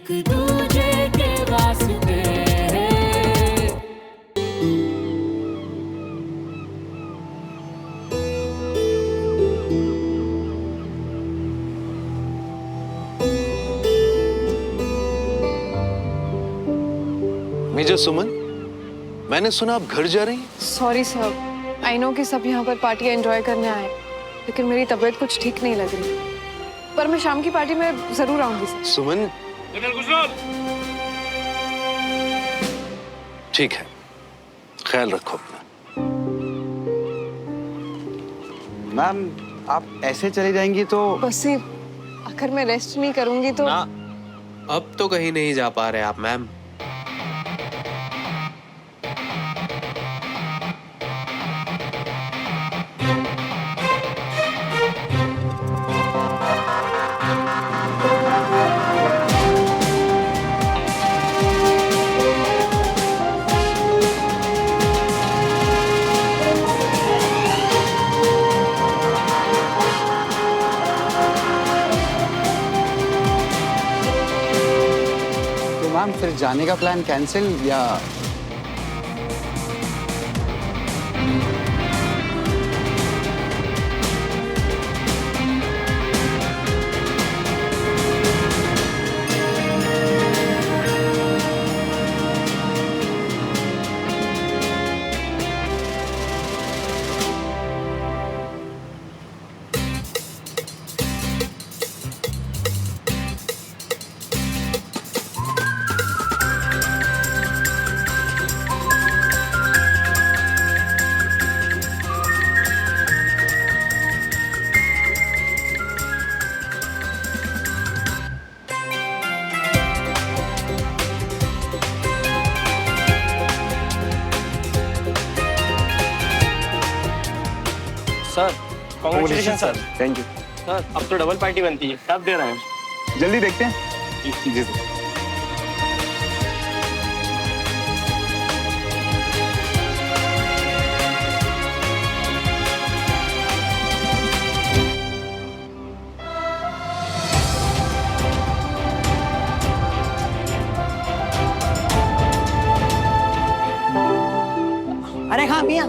एक दूजे के वास्ते। मेजर सुमन, मैंने सुना आप घर जा रही हैं? सॉरी सर, आई नो कि सब यहाँ पर पार्टी एंजॉय करने आए, लेकिन मेरी तबीयत कुछ ठीक नहीं लग रही। पर मैं शाम की पार्टी में जरूर आऊंगी सर। सुमन, ठीक है, ख्याल रखो अपना। मैम, आप ऐसे चली जाएंगी तो बस ही अगर मैं रेस्ट नहीं करूंगी तो ना, अब तो कहीं नहीं जा पा रहे आप मैम। मैम फिर जाने का प्लान कैंसिल या? Sir congratulation sir. Thank you sir अब तो डबल पार्टी बनती है, कब दे रहे हैं? जल्दी देखते हैं। जी सर। अरे हाँ मियाँ,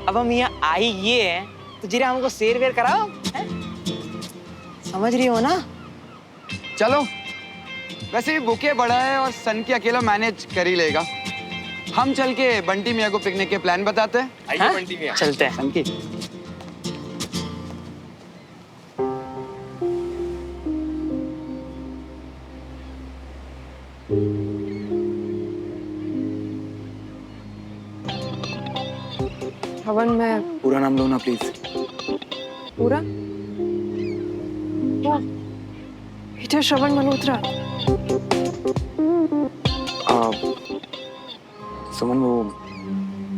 अब हम यहाँ आई ये है तो जरा हमको शेर वेर कराओ है? समझ रही हो ना? चलो, वैसे भी बुके बड़ा है और सन की अकेला मैनेज कर ही लेगा। हम चल के बंटी मियाँ को पिकनिक के प्लान बताते हैं। आइए बंटी भैया। चलते हैं। सन की हवन में पूरा नाम लो ना प्लीज। पूरा वो पीटर श्रवण मल्होत्रा। सुमन, वो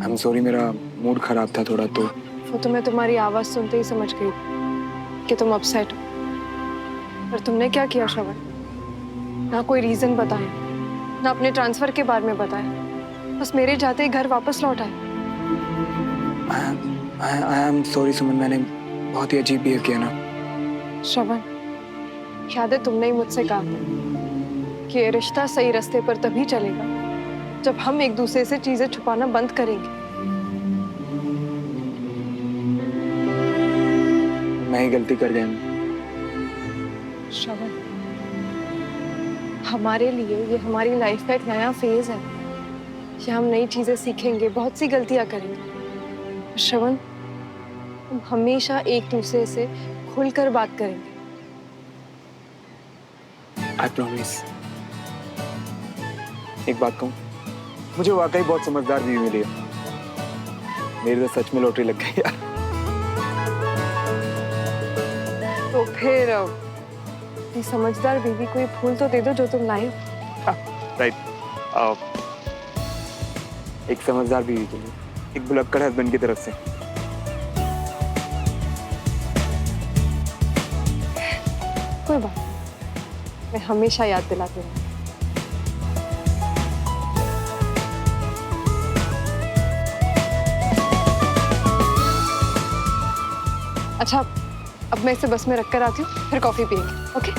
आई एम सॉरी, मेरा मूड खराब था थोड़ा तो। वो तो मैं तुम्हारी आवाज सुनते ही समझ गई कि तुम अपसेट हो। पर तुमने क्या किया श्रवण? ना कोई रीजन बताया, ना अपने ट्रांसफर के बारे में बताया, बस मेरे जाते ही घर वापस लौट आए। आई एम सॉरी सुमन, मैंने बहुत ही अजीब बिहेव किया ना। श्रवण, याद है तुमने ही मुझसे कहा था कि ये रिश्ता सही रास्ते पर तभी चलेगा जब हम एक दूसरे से चीजें छुपाना बंद करेंगे। मैं ही गलती कर गया। श्रवण, हमारे लिए ये हमारी लाइफ का एक नया फेज है। यहाँ हम नई चीजें सीखेंगे, बहुत सी गलतियां करेंगे। श्रवण, हम हमेशा एक दूसरे से खुलकर बात करेंगे। I promise. एक बात कहूँ, मुझे वाकई बहुत समझदार बीवी मिली है। मेरी तो सच में लॉटरी लग गई यार। तो फिर ये समझदार बीवी को ये फूल तो दे दो जो तुम लाए। राइट, एक समझदार बीवी के लिए, एक भुलक्कड़ हस्बैंड की तरफ से। कोई बात नहीं, मैं हमेशा याद दिलाती हूँ। अच्छा, अब मैं इसे बस में रख कर आती हूँ, फिर कॉफी पियेंगे। ओके?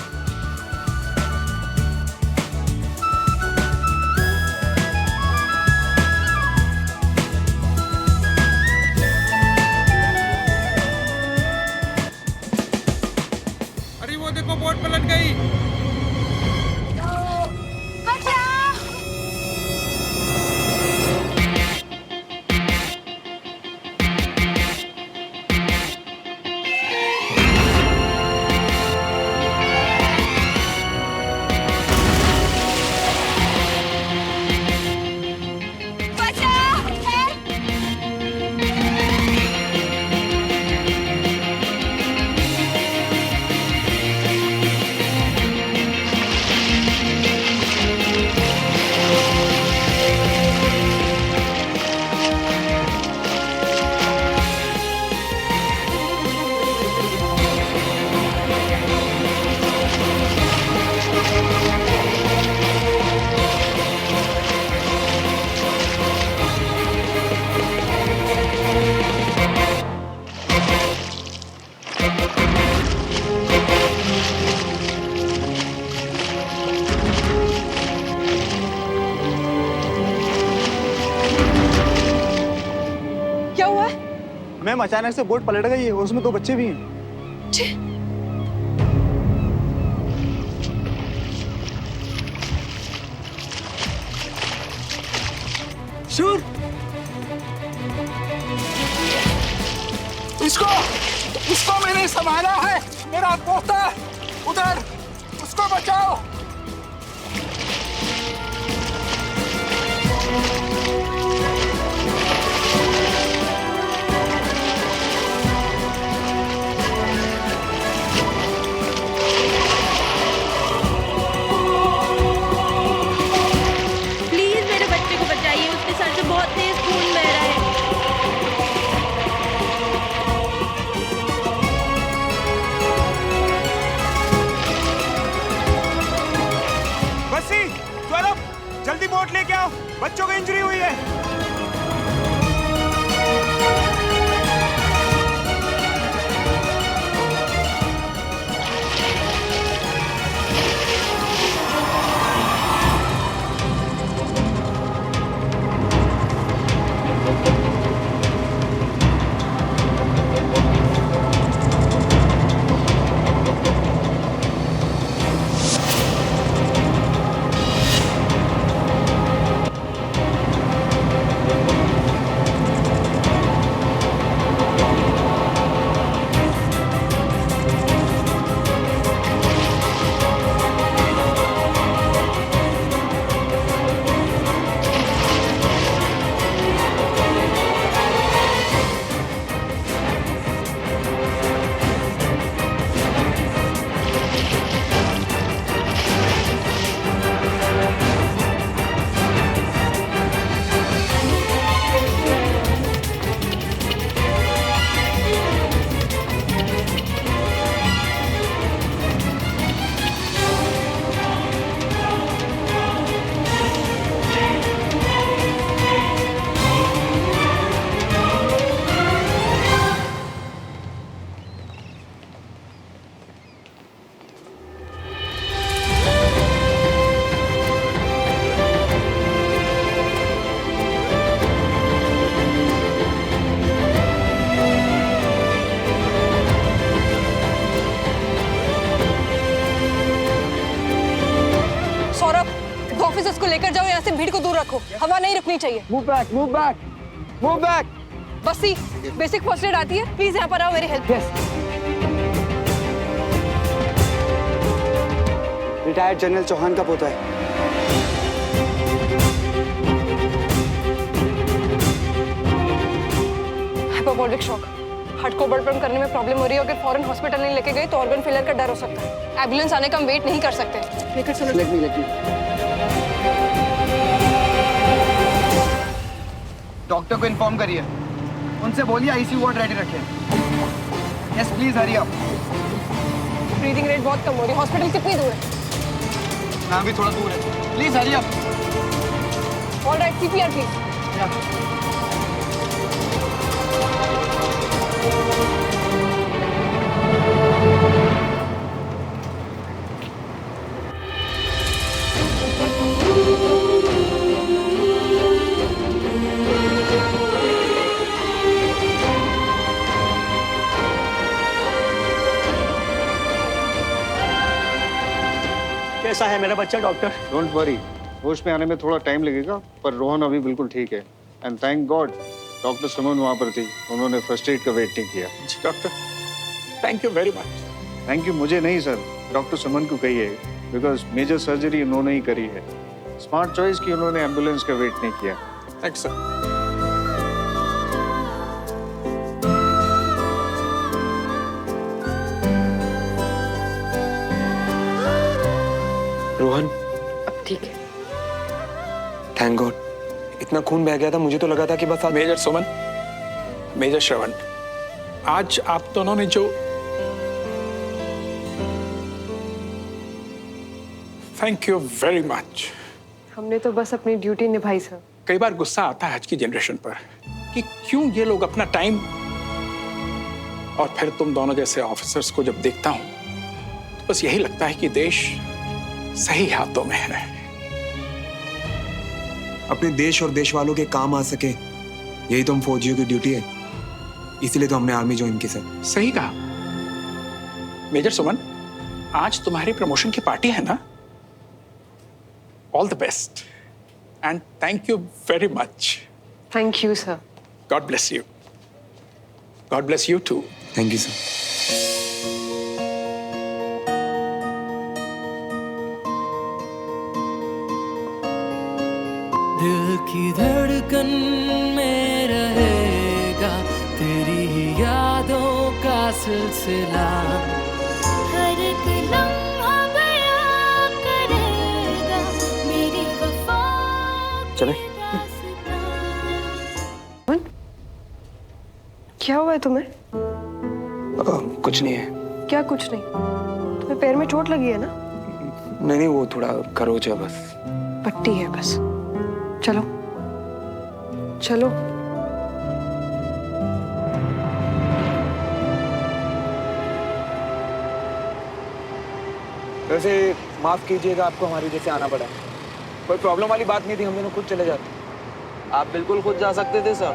मैम अचानक से बोट पलट गई है, उसमें 2 बच्चे भी हैं। शूर, इसको मैंने संभाला है, मेरा पोता उधर, उसको बचाओ। प्लीज मेरे बच्चे को बचाइए, उसके सर से बहुत तेज खून बह रहा है। बस्सी, ज्वरम, जल्दी बोट लेके आओ, बच्चों को इंजरी हुई है। ऑफिसर्स को लेकर जाओ, यहाँ से भीड़ को दूर रखो, हवा नहीं रुकनी चाहिए। Move back, move back, move back. Bassi, basic first aid आती है, प्लीज यहाँ पर आओ, मेरी हेल्प। रिटायर्ड जनरल चौहान का पोता है। हाइपोवोलिक शॉक, हार्ट को ब्लड पंप करने में प्रॉब्लम हो रही है। अगर फौरन हॉस्पिटल नहीं लेके गए तो ऑर्गन फेलियर का डर हो सकता है। एम्बुलेंस आने का हम वेट नहीं कर सकते। लेकर चलो। Let me. डॉक्टर को इन्फॉर्म करिए, उनसे बोलिए आईसीयू वार्ड रेडी रखें। Yes please, hurry up. Breathing rate बहुत कम हो रही है। हॉस्पिटल कितनी दूर है? यहाँ भी थोड़ा दूर है, please hurry up. Alright, CPR please. कैसा है मेरा बच्चा डॉक्टर? डोंट वरी, होश में आने में थोड़ा टाइम लगेगा, पर रोहन अभी बिल्कुल ठीक है। एंड थैंक गॉड डॉक्टर सुमन वहाँ पर थी, उन्होंने फर्स्ट एड का वेट नहीं किया। जी doctor, thank you very much. Thank you मुझे नहीं सर, डॉक्टर सुमन को कहिए, बिकॉज मेजर सर्जरी उन्होंने ही करी है। स्मार्ट चॉइस की उन्होंने एम्बुलेंस का वेट नहीं किया। Thanks sir. रोहन, अब ठीक है। थैंक गॉड, इतना खून बह गया था, मुझे तो लगा था कि बस आज। मेजर सुमन, मेजर श्रवण, आज आप दोनों ने जो, थैंक यू वेरी मच। हमने तो बस अपनी ड्यूटी निभाई सर। कई बार गुस्सा आता है आज की जनरेशन पर कि क्यों ये लोग अपना टाइम, और फिर तुम दोनों जैसे ऑफिसर्स को जब देखता हूं तो बस यही लगता है कि देश सही हाथों में है। अपने देश और देश वालों के काम आ सके, यही तो हम फौजियों की ड्यूटी है। इसीलिए तो हमने आर्मी ज्वाइन की सर। सही कहा। मेजर सुमन, आज तुम्हारी प्रमोशन की पार्टी है ना? All the best and thank you very much. Thank you sir. God bless you. God bless you too. Thank you sir. दिल की धड़कन में रहेगा तेरी ही यादों का सिलसिला, हर एक लम्हा बयां करेगा मेरी वफा चले। क्या हुआ है तुम्हें? कुछ नहीं है। क्या कुछ नहीं? तुम्हें पैर में चोट लगी है ना? नहीं, वो थोड़ा खरोच है बस। पट्टी है बस। चलो चलो। वैसे माफ कीजिएगा, आपको हमारी वजह से आना पड़ा। कोई प्रॉब्लम वाली बात नहीं थी, हम दोनों खुद चले जाते। आप बिल्कुल खुद जा सकते थे सर,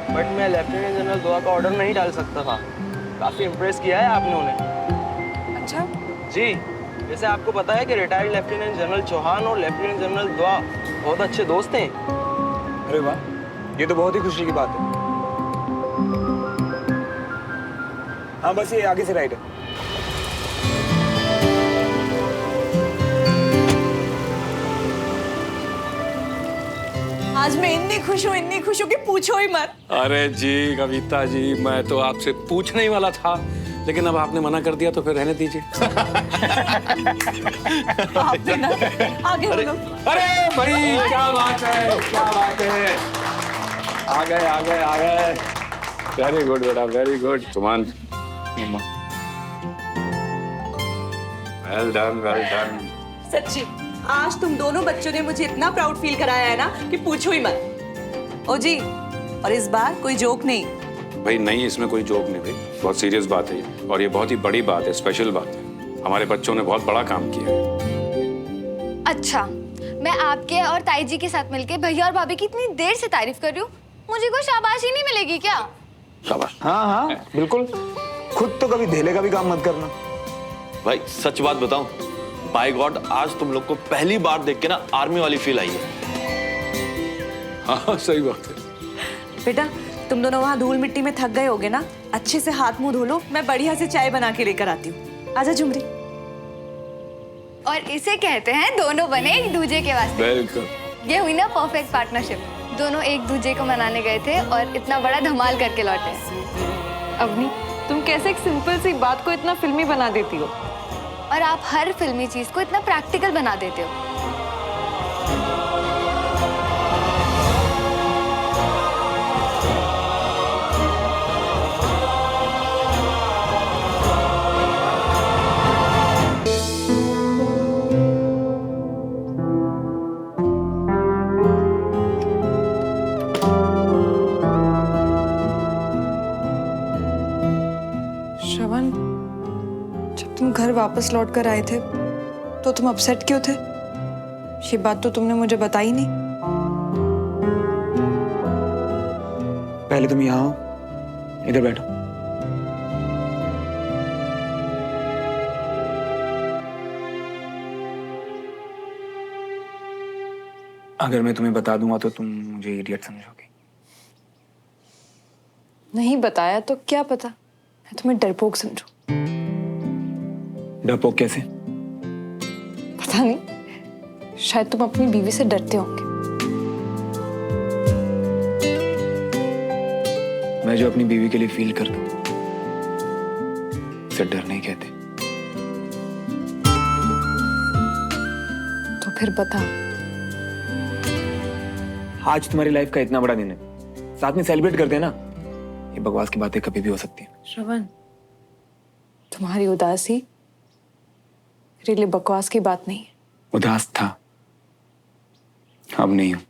बट मैं लेफ्टिनेंट जनरल दुआ का ऑर्डर नहीं डाल सकता था। काफी इम्प्रेस किया है आपने उन्हें। अच्छा जी, वैसे आपको पता है कि रिटायर्ड लेफ्टिनेंट जनरल चौहान और लेफ्टिनेंट जनरल दुआ बहुत अच्छे दोस्त हैं। अरे वाह, ये तो बहुत ही खुशी की बात है। हाँ बस ये आगे से राइट है। आज मैं इतनी खुश हूँ कि पूछो ही मत। अरे जी कविता जी, मैं तो आपसे पूछने ही वाला था, लेकिन अब आपने मना कर दिया तो फिर रहने दीजिए। आप भी ना आगे बोलो। अरे भाई क्या बात है, क्या बात है। आ गए। वेरी गुड बेटा, वेरी गुड। सुमन, वेल डन। सच्ची आज तुम दोनों बच्चों ने मुझे इतना प्राउड फील कराया है ना कि पूछो ही मत। ओ जी, और इस बार कोई जोक नहीं। भाई नहीं, इसमें कोई जोक नहीं भाई, बहुत सीरियस बात है ये, और ये बहुत ही बड़ी बात है, स्पेशल बात है। हमारे बच्चों ने बहुत बड़ा काम किया है। अच्छा, मैं आपके और ताई जी के साथ मिलके भैया और भाभी की इतनी देर से तारीफ कर रही हूँ, मुझे कोई शाबाशी नहीं मिलेगी क्या? शाबाश। हाँ बिल्कुल। खुद तो कभी धेले का भी काम मत करना। भाई सच बात बताऊं, बाय गॉड आज तुम लोग को पहली बार देख के ना आर्मी वाली फील आई है। हाँ सही बात है। बेटा तुम दोनों वहाँ धूल मिट्टी में थक गए होगे ना, अच्छे से हाथ मुंह धो लो, मैं बढ़िया से चाय बना के लेकर आती हूँ। आजा झुमरी। और इसे कहते हैं दोनों बने एक दूजे के वास्ते। बिल्कुल। ये हुई ना परफेक्ट पार्टनरशिप। दोनों एक दूजे को मनाने गए थे और इतना बड़ा धमाल करके लौटे। अवनी, तुम कैसे एक सिंपल सी बात को इतना फिल्मी बना देती हो? और आप हर फिल्मी चीज को इतना प्रैक्टिकल बना देते हो। श्रवण, जब तुम घर वापस लौट कर आए थे तो तुम अपसेट क्यों थे? ये बात तो तुमने मुझे बताई नहीं। पहले तुम यहाँ आओ, इधर बैठो। अगर मैं तुम्हें बता दूंगा तो तुम मुझे इडियट समझोगे। नहीं बताया तो क्या पता मैं तुम्हें डरपोक समझूं। डरपोक कैसे? पता नहीं, शायद तुम अपनी बीवी से डरते होंगे। मैं जो अपनी बीवी के लिए फील करता हूँ उसे डर नहीं कहते। तो फिर बता। आज तुम्हारी लाइफ का इतना बड़ा दिन है, साथ में सेलिब्रेट करते हैं ना। ये बकवास की बातें कभी भी हो सकती हैं। श्रवण, तुम्हारी उदासी मेरे लिए बकवास की बात नहीं है। उदास था, अब नहीं हूं।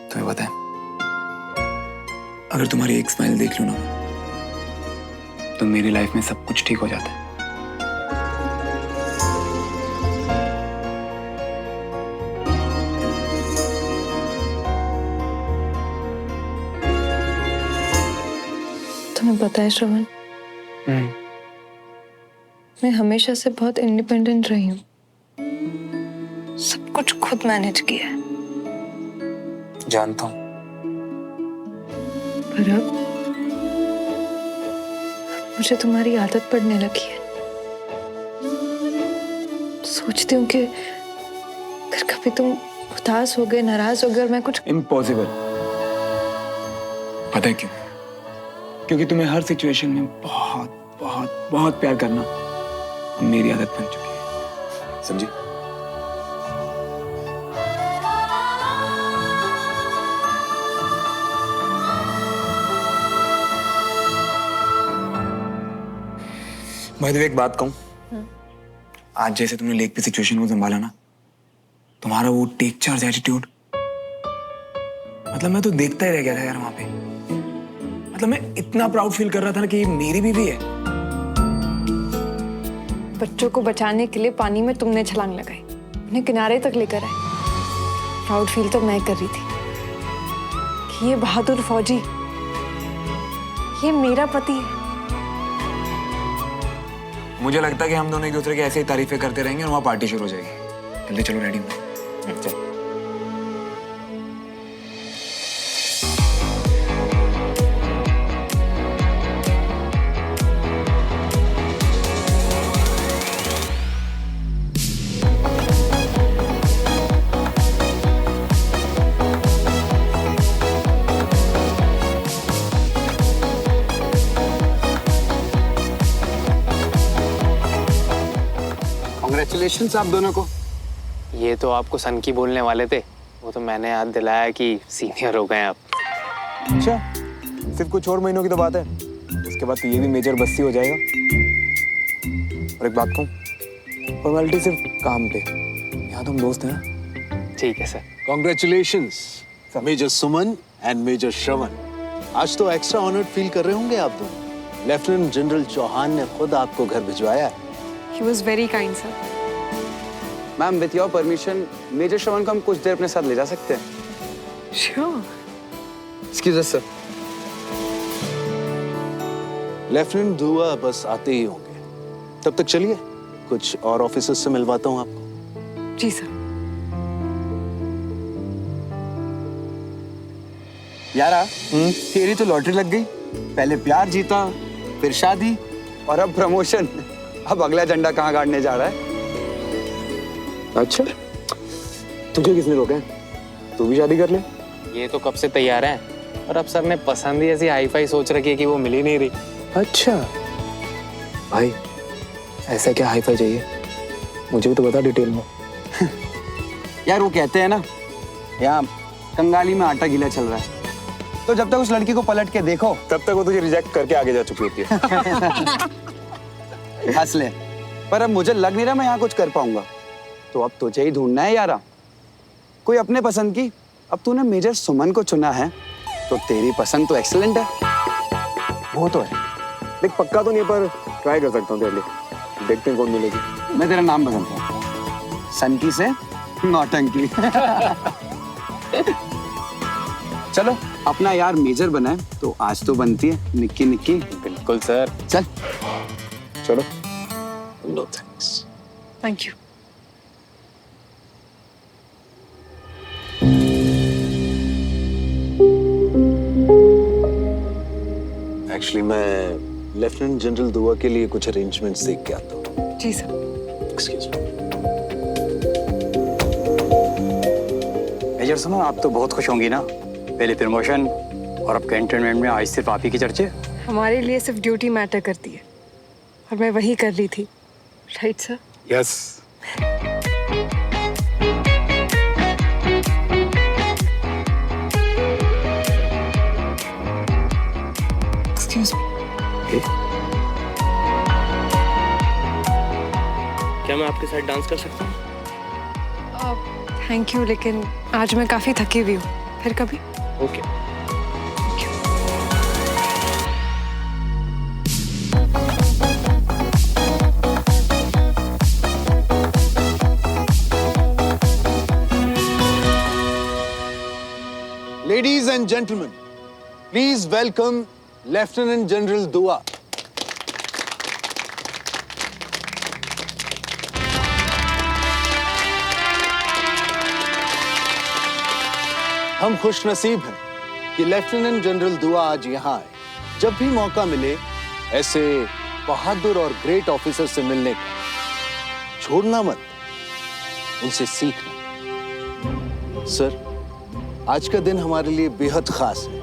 तुम्हें पता है, अगर तुम्हारी एक स्माइल देख लूं ना तो मेरी लाइफ में सब कुछ ठीक हो जाता है। तुम्हें पता है श्रवण, मैं हमेशा से बहुत इंडिपेंडेंट रही हूँ, सब कुछ खुद मैनेज किया है। जानता हूँ। पर अब मुझे तुम्हारी आदत पड़ने लगी है। सोचती हूँ कि अगर कभी तुम उदास हो गए, नाराज हो गए और मैं कुछ इम्पॉसिबल। पता है क्यों? क्योंकि तुम्हें हर सिचुएशन में बहुत बहुत बहुत प्यार करना मेरी आदत बन चुकी है, समझी? मैं तो एक बात कहूं, आज जैसे तुमने लेक पे सिचुएशन को संभाला ना, तुम्हारा वो टेक चार्ज एटीट्यूड, मतलब मैं तो देखता ही रह गया था यार वहां पे। मतलब मैं इतना प्राउड फील कर रहा था ना कि ये मेरी बीवी है। बच्चों को बचाने के लिए पानी में तुमने छलांग लगाई, उन्हें किनारे तक लेकर आए। प्राउड फील तो मैं कर रही थी कि ये बहादुर फौजी, ये मेरा पति है। मुझे लगता है कि हम दोनों एक दूसरे की ऐसे ही तारीफें करते रहेंगे और वहां पार्टी शुरू हो जाएगी। जल्दी चलो, रेडी हो। चल। कांग्रेचुलेशंस आप दोनों को। ये तो आपको सन की बोलने वाले थे, वो तो मैंने याद दिलाया कि सीनियर हो गए आप। अच्छा, सिर्फ कुछ और महीनों की तो बात है, उसके बाद तो ये भी मेजर बस्ती हो जाएगा। और एक बात कहूं, फॉर्मेलिटी सिर्फ काम पे, यहाँ तो हम दोस्त हैं। ठीक है sir. Congratulations major Suman and major Shravan. आज तो एक्स्ट्रा ऑनर्ड फील कर रहे होंगे आप दोनों। लेफ्टिनेंट जनरल चौहान ने खुद आपको घर भिजवाया है। He was very kind, sir. Ma'am, with your permission major Shravan को हम कुछ देर अपने साथ ले जा सकते हैं? Sure. एक्सक्यूज अस सर। लेफ्टिनेंट धुआ बस आते ही होंगे, तब तक चलिए कुछ और ऑफिसर्स से मिलवाता हूँ आपको। जी सर। यारा, तेरी तो लॉटरी लग गई। पहले प्यार जीता, फिर शादी और अब प्रमोशन। अब अगला झंडा कहाँ गाड़ने जा रहा है? अच्छा, तुझे किसने रोका है? तू भी शादी कर ले। ये तो कब से तैयार है, और अब सर ने पसंद ही ऐसी हाई फाई सोच रखी है कि वो मिल ही नहीं रही। अच्छा भाई, ऐसा क्या हाई फाई चाहिए? मुझे भी तो बता डिटेल में। यार वो कहते हैं ना, यहाँ कंगाली में आटा गीला चल रहा है, तो जब तक उस लड़की को पलट के देखो तब तक वो तुझे रिजेक्ट करके आगे जा चुकी होती है। हंस ले, पर अब मुझे लग नहीं रहा मैं यहाँ कुछ कर पाऊंगा। तो अब तुझे ही ढूंढना है यारा, कोई अपने पसंद की। अब तूने मेजर सुमन को चुना है तो तेरी पसंद तो एक्सीलेंट है। वो तो है, लेकिन पक्का तो नहीं, पर ट्राई कर सकता हूँ तेरे लिए। देखते हैं कौन मिलेगी। मैं तेरा नाम बदलता हूँ, सनकी से नौटंकी। चलो, अपना यार मेजर बना है तो आज तो बनती है निक्की निक्की। बिल्कुल सर। चल चलो। No thanks. Thank you. Actually मैं लेफ्टिनेंट जनरल दुआ के लिए कुछ अरेंजमेंट्स देख के आता हूँ। जी सर। Excuse me. मेजर सुनो, आप तो बहुत खुश होंगी ना, पहले प्रमोशन और अब कैंटोनमेंट में आज सिर्फ आप ही की चर्चे। हमारे लिए सिर्फ ड्यूटी मैटर करती है और मैं वही कर रही थी, right sir? Yes. Excuse me. क्या मैं आपके साथ डांस कर सकता हूँ? थैंक यू, लेकिन आज मैं काफी थकी हुई हूँ, फिर कभी। Okay. Ladies and gentlemen, please welcome lieutenant general दुआ। हम खुशनसीब हैं कि लेफ्टिनेंट जनरल दुआ आज यहाँ आए। जब भी मौका मिले ऐसे बहादुर और ग्रेट ऑफिसर से मिलने का, छोड़ना मत, उनसे सीखना। सर, आज का दिन हमारे लिए बेहद खास है,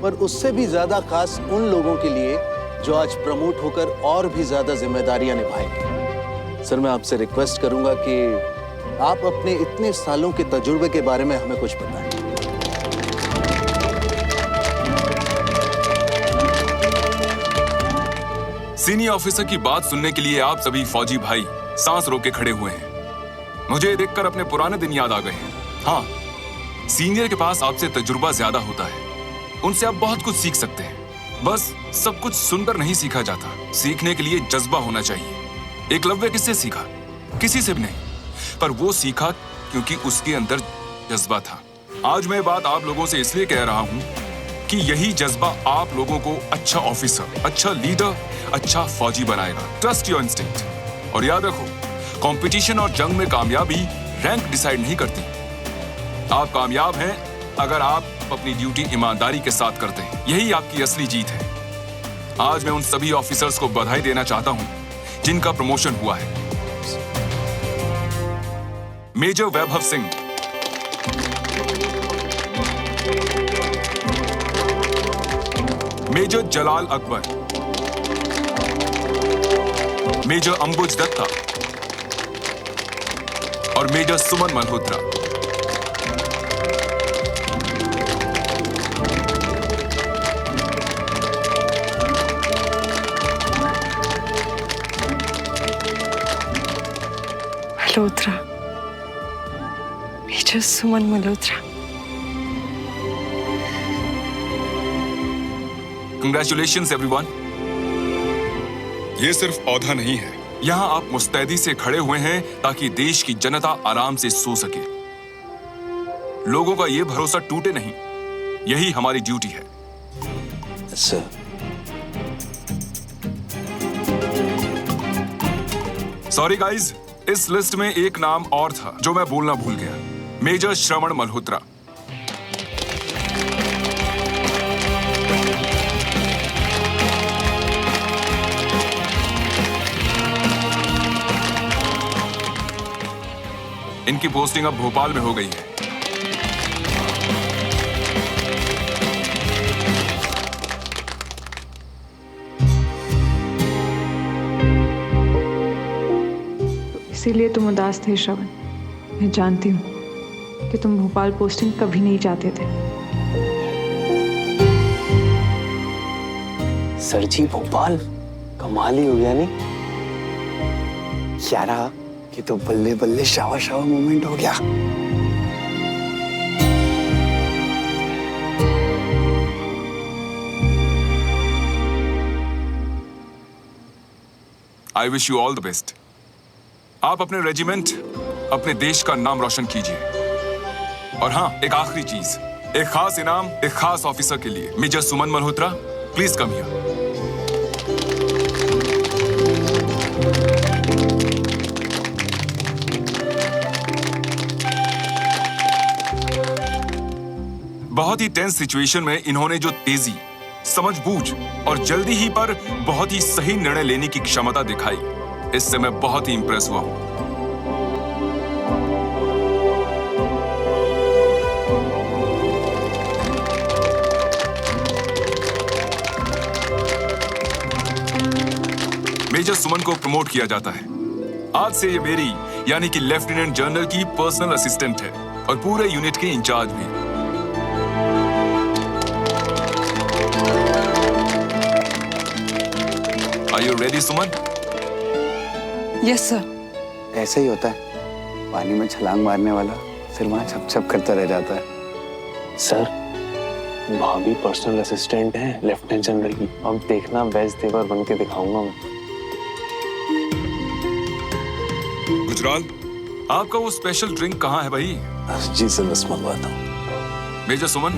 पर उससे भी ज्यादा खास उन लोगों के लिए जो आज प्रमोट होकर और भी ज्यादा जिम्मेदारियां निभाएंगे। सर, मैं आपसे रिक्वेस्ट करूंगा कि आप अपने इतने सालों के तजुर्बे के बारे में हमें कुछ बताएं। सीनियर ऑफिसर की बात सुनने के लिए आप सभी फौजी भाई सांस रोक के खड़े हुए हैं। मुझे देखकर अपने पुराने दिन याद आ गए हैं। हाँ, सीनियर के पास आपसे तजुर्बा ज्यादा होता है, उनसे आप बहुत कुछ सीख सकते हैं। बस सब कुछ सुनकर नहीं सीखा जाता, सीखने के लिए जज्बा होना चाहिए। एकलव्य किससे सीखा? किसी से भी नहीं, पर वो सीखा क्योंकि उसके अंदर जज्बा था। आज मैं बात आप लोगों से इसलिए कह रहा हूं कि यही जज्बा आप लोगों को अच्छा ऑफिसर, अच्छा लीडर, अच्छा फौजी बनाएगा। Trust your instinct. और याद रखो, कंपटीशन और जंग में कामयाबी रैंक डिसाइड नहीं करती। आप कामयाब हैं अगर आप अपनी ड्यूटी ईमानदारी के साथ करते हैं। यही आपकी असली जीत है। आज मैं उन सभी ऑफिसर्स को बधाई देना चाहता हूं जिनका प्रमोशन हुआ है। Major Vaibhav Singh, major Jalal Akbar, major Ambuj Datta और major Suman Malhotra. Malhotra, major Suman Malhotra. Congratulations everyone. ये सिर्फ औहदा नहीं है, यहाँ आप मुस्तैदी से खड़े हुए हैं ताकि देश की जनता आराम से सो सके। लोगों का ये भरोसा टूटे नहीं, यही हमारी ड्यूटी है। सर, सॉरी गाइज, इस लिस्ट में एक नाम और था जो मैं बोलना भूल गया। मेजर श्रवण मल्होत्रा। इनकी पोस्टिंग अब भोपाल में हो गई है। इसीलिए तुम उदास थे श्रवण। मैं जानती हूँ कि तुम भोपाल पोस्टिंग कभी नहीं चाहते थे। सर जी, भोपाल कमाल ही हो गया नहीं? यारा, ये तो बल्ले बल्ले शावा शावा मोमेंट हो गया। I wish you all the best. आप अपने रेजिमेंट, अपने देश का नाम रोशन कीजिए। और हाँ, एक आखिरी चीज, एक खास इनाम एक खास ऑफिसर के लिए। Major Suman Malhotra, please come here. बहुत ही टेंस सिचुएशन में इन्होंने जो तेजी, समझबूझ और जल्दी ही पर बहुत ही सही निर्णय लेने की क्षमता दिखाई, इससे मैं बहुत ही इंप्रेस हुआ हूं। मेजर सुमन को प्रमोट किया जाता है। आज से ये मेरी यानी कि लेफ्टिनेंट जनरल की पर्सनल असिस्टेंट है और पूरे यूनिट के इंचार्ज भी। Are you ready, Suman? Yes sir. ऐसे ही होता है, पानी में छलांग मारने वाला फिर वहां छप छप करता रह जाता है। सर, भाभी पर्सनल असिस्टेंट है लेफ्टिनेंट जनरल की। अब देखना, बेस्ट देवर बन के दिखाऊंगा मैं। गुजराल, आपका वो स्पेशल ड्रिंक कहाँ है भाई? जी सर, बस मंगवाता हूँ। मेजर सुमन,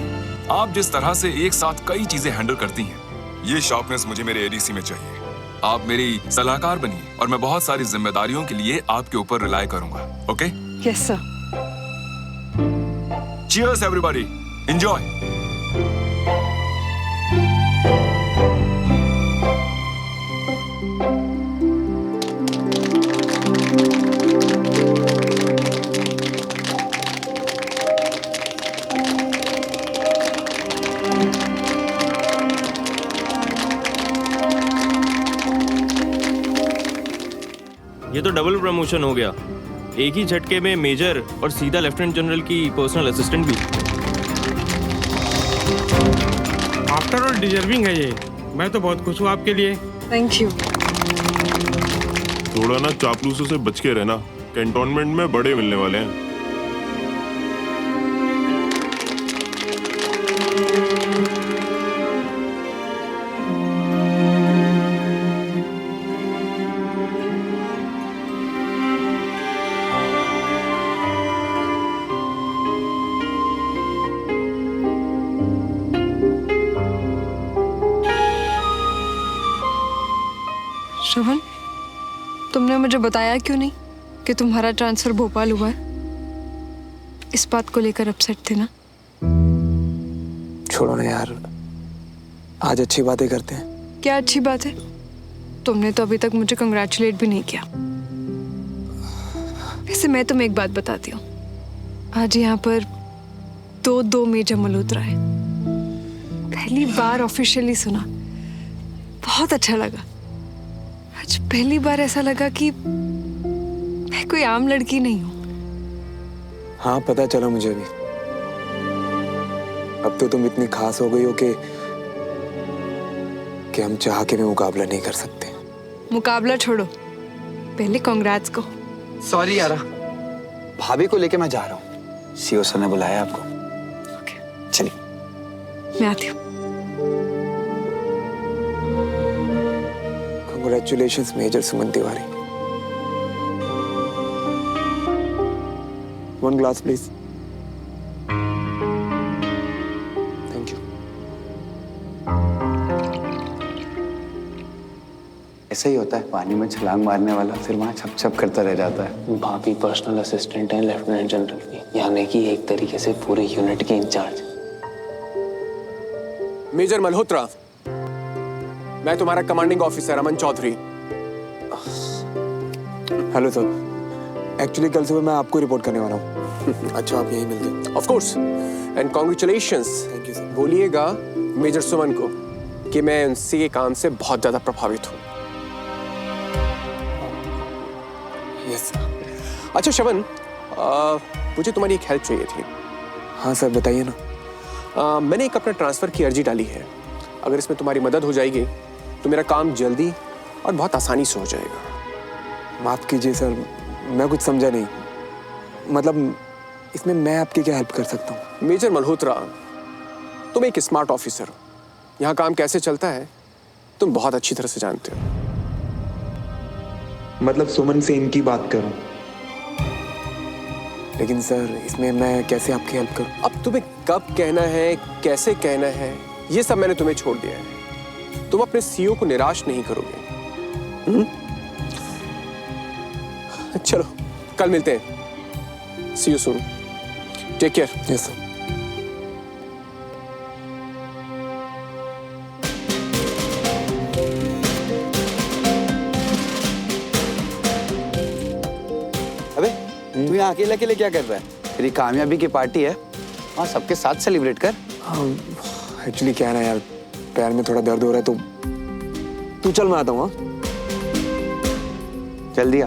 आप जिस तरह से एक साथ कई चीजें हैंडल करती हैं, ये शार्पनेस मुझे मेरे एडीसी में चाहिए। आप मेरी सलाहकार बनिए और मैं बहुत सारी जिम्मेदारियों के लिए आपके ऊपर रिलाय करूंगा। Okay? Yes sir. Cheers everybody. Enjoy. ये तो डबल प्रमोशन हो गया, एक ही झटके में मेजर और सीधा लेफ्टिनेंट जनरल की पर्सनल असिस्टेंट भी। आफ्टर ऑल डिजर्विंग है ये। मैं तो बहुत खुश हूँ आपके लिए। Thank you. थोड़ा ना चापलूसों से बच के रहना, कैंटोनमेंट में बड़े मिलने वाले हैं। श्रवण, तुमने मुझे बताया क्यों नहीं कि तुम्हारा ट्रांसफर भोपाल हुआ है? इस बात को लेकर अपसेट थे ना? छोड़ो ना यार, आज अच्छी बातें करते हैं। क्या अच्छी बात है? तुमने तो अभी तक मुझे कंग्रेचुलेट भी नहीं किया। वैसे मैं तुम्हें एक बात बताती हूँ, आज यहाँ पर दो मेजर मल्होत्रा है। पहली बार ऑफिशियली सुना, बहुत अच्छा लगा। आज पहली बार ऐसा लगा कि मैं कोई आम लड़की नहीं हूँ। हाँ पता चला मुझे भी। अब तो तुम इतनी खास हो गई हो कि हम चाह के भी मुकाबला नहीं कर सकते। मुकाबला छोड़ो, पहले कांग्रेट्स को। सॉरी यारा, भाभी को लेके मैं जा रहा हूँ। सीओ सर ने बुलाया आपको। चलिए मैं आती हूँ। Congratulations, Major Suman Tiwari. One glass, please. Thank you. ऐसा ही होता है, पानी में छलांग मारने वाला फिर वहां छप छप करता रह जाता है। भाभी पर्सनल असिस्टेंट है लेफ्टिनेंट जनरल की, यानी कि एक तरीके से पूरे यूनिट के इंचार्ज। मेजर मल्होत्रा, मैं तुम्हारा commanding officer Aman Chaudhary. Hello sir, actually कल सुबह मैं आपको रिपोर्ट करने वाला हूँ। अच्छा आप यहीं मिल गए। Of course, and congratulations. Thank you sir. बोलिएगा मेजर सुमन को कि मैं उनसे के काम से बहुत ज्यादा प्रभावित हूँ। Yes sir. अच्छा श्रवण, मुझे तुम्हारी एक हेल्प चाहिए थी। हाँ सर बताइए ना। मैंने एक अपना ट्रांसफर की अर्जी डाली है। अगर इसमें तुम्हारी मदद हो जाएगी तो मेरा काम जल्दी और बहुत आसानी से हो जाएगा। माफ कीजिए सर, मैं कुछ समझा नहीं। मतलब इसमें मैं आपकी क्या हेल्प कर सकता हूँ? मेजर मल्होत्रा, तुम एक स्मार्ट ऑफिसर हो। यहाँ काम कैसे चलता है तुम बहुत अच्छी तरह से जानते हो। मतलब सुमन से इनकी बात करूं, लेकिन सर इसमें मैं कैसे आपकी हेल्प करूं? अब तुम्हें कब कहना है, कैसे कहना है, ये सब मैंने तुम्हें छोड़ दिया है। तुम अपने सीईओ को निराश नहीं करोगे। चलो कल मिलते हैं। See you soon. Take care. Yes sir. अबे तू यहाँ अकेले अकेले क्या कर रहा है? तेरी कामयाबी की पार्टी है, हाँ सबके साथ सेलिब्रेट कर। हाँ एक्चुअली क्या है ना यार, पैर में थोड़ा दर्द हो रहा है, तो तू चल मैं आता हूँ। चल दिया।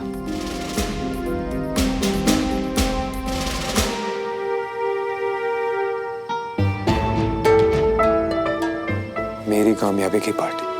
मेरी कामयाबी की पार्टी।